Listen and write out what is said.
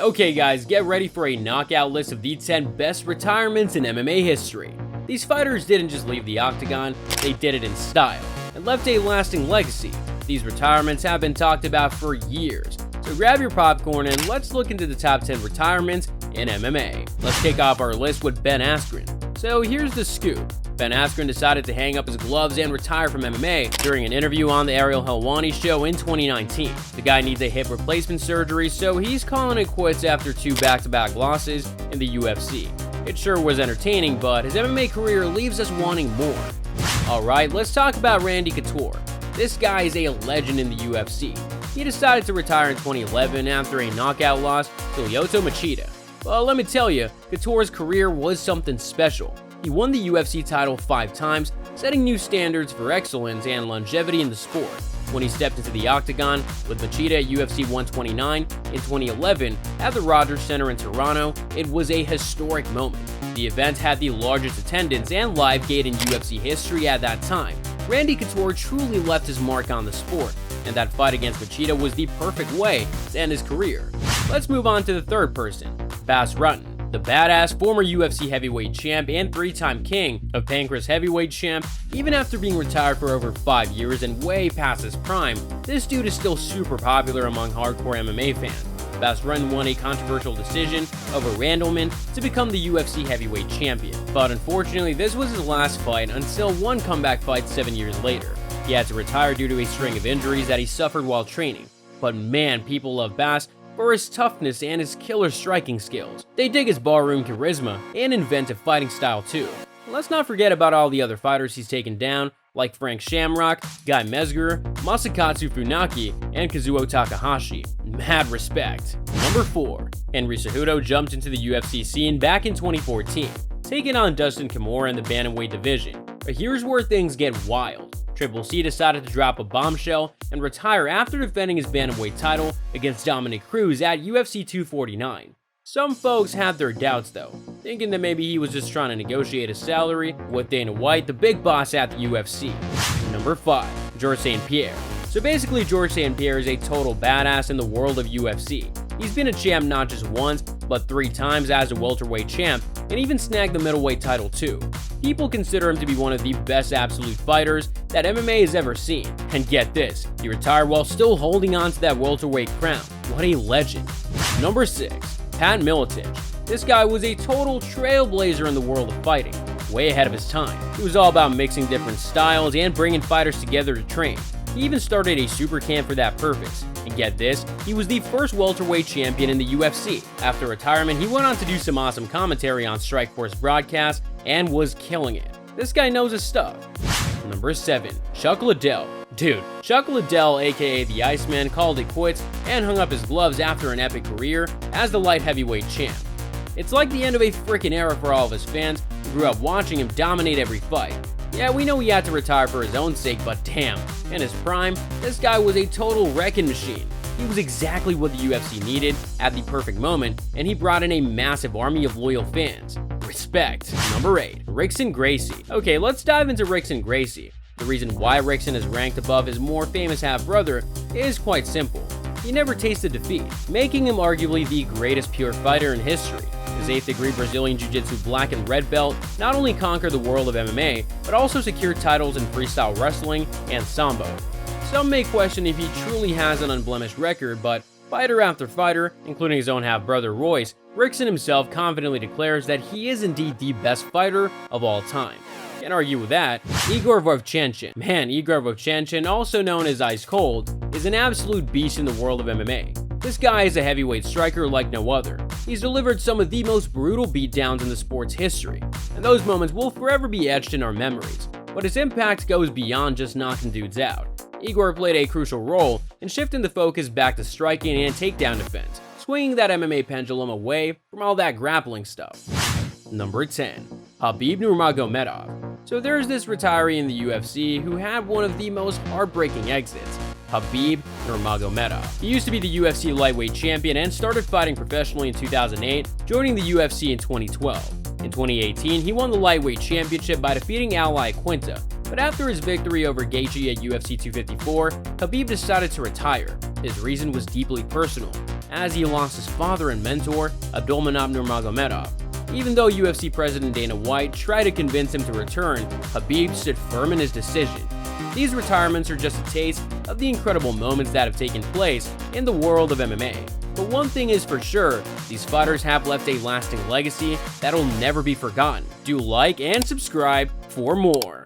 Okay guys, get ready for a knockout list of the 10 best retirements in MMA history. These fighters didn't just leave the octagon, they did it in style, and left a lasting legacy. These retirements have been talked about for years, so grab your popcorn and let's look into the top 10 retirements in MMA. Let's kick off our list with Ben Askren. So here's the scoop. Ben Askren decided to hang up his gloves and retire from MMA during an interview on the Ariel Helwani show in 2019. The guy needs a hip replacement surgery, so he's calling it quits after 2 back-to-back losses in the UFC. It sure was entertaining, but his MMA career leaves us wanting more. Alright, let's talk about Randy Couture. This guy is a legend in the UFC. He decided to retire in 2011 after a knockout loss to Lyoto Machida. Well, let me tell you, Couture's career was something special. He won the UFC title 5 times, setting new standards for excellence and longevity in the sport. When he stepped into the octagon with Machida at UFC 129 in 2011 at the Rogers Center in Toronto, it was a historic moment. The event had the largest attendance and live gate in UFC history at that time. Randy Couture truly left his mark on the sport, and that fight against Machida was the perfect way to end his career. Let's move on to the third person, Bas Rutten. The badass former UFC heavyweight champ and 3-time king of Pancrase heavyweight champ, even after being retired for over 5 years and way past his prime, this dude is still super popular among hardcore MMA fans. Bas Rutten won a controversial decision over Randleman to become the UFC heavyweight champion, but unfortunately this was his last fight until one comeback fight 7 years later. He had to retire due to a string of injuries that he suffered while training, but man, people love Bas for his toughness and his killer striking skills. They dig his barroom charisma and inventive fighting style too. Let's not forget about all the other fighters he's taken down, like Frank Shamrock, Guy Mezger, Masakatsu Funaki, and Kazuo Takahashi. Mad respect. Number 4. Henry Cejudo jumped into the UFC scene back in 2014, taking on Dustin Kimura in the bantamweight division. But here's where things get wild. Triple C decided to drop a bombshell and retire after defending his bantamweight title against Dominic Cruz at UFC 249. Some folks had their doubts though, thinking that maybe he was just trying to negotiate a salary with Dana White, the big boss at the UFC. Number 5. George St Pierre. So basically George St Pierre is a total badass in the world of UFC. He's been a champ not just once, but 3 times as a welterweight champ, and even snagged the middleweight title too. People consider him to be one of the best absolute fighters that MMA has ever seen. And get this, he retired while still holding on to that welterweight crown. What a legend. Number 6. Pat Miletic. This guy was a total trailblazer in the world of fighting, way ahead of his time. He was all about mixing different styles and bringing fighters together to train. He even started a super camp for that purpose. And get this, he was the first welterweight champion in the UFC. After retirement, he went on to do some awesome commentary on Strikeforce broadcast and was killing it. This guy knows his stuff. Number 7. Chuck Liddell. Dude, Chuck Liddell, aka the Iceman, called it quits and hung up his gloves after an epic career as the light heavyweight champ. It's like the end of a freaking era for all of his fans who grew up watching him dominate every fight. Yeah, we know he had to retire for his own sake, but damn, in his prime, this guy was a total wrecking machine. He was exactly what the UFC needed at the perfect moment, and he brought in a massive army of loyal fans. Respect. Number 8. Rickson Gracie. Okay, let's dive into Rickson Gracie. The reason why Rickson is ranked above his more famous half-brother is quite simple. He never tasted defeat, making him arguably the greatest pure fighter in history. His 8th degree Brazilian Jiu-Jitsu black and red belt not only conquered the world of MMA, but also secured titles in freestyle wrestling and sambo. Some may question if he truly has an unblemished record, but fighter after fighter, including his own half-brother Royce, Rickson himself confidently declares that he is indeed the best fighter of all time. Can't argue with that. Igor Morozov. Man, Igor Morozov, also known as Ice Cold, is an absolute beast in the world of MMA. This guy is a heavyweight striker like no other. He's delivered some of the most brutal beatdowns in the sport's history, and those moments will forever be etched in our memories. But his impact goes beyond just knocking dudes out. Igor played a crucial role in shifting the focus back to striking and takedown defense, swinging that MMA pendulum away from all that grappling stuff. Number 10. Habib Nurmagomedov. So there's this retiree in the UFC who had one of the most heartbreaking exits. Habib Nurmagomedov. He used to be the UFC lightweight champion and started fighting professionally in 2008, joining the UFC in 2012. In 2018, he won the lightweight championship by defeating Ally Quinta, but after his victory over Gracie at UFC 254, Habib decided to retire. His reason was deeply personal. as he lost his father and mentor, Habib Nurmagomedov. Even though UFC President Dana White tried to convince him to return, Habib stood firm in his decision. These retirements are just a taste of the incredible moments that have taken place in the world of MMA. But one thing is for sure, these fighters have left a lasting legacy that'll never be forgotten. Do like and subscribe for more.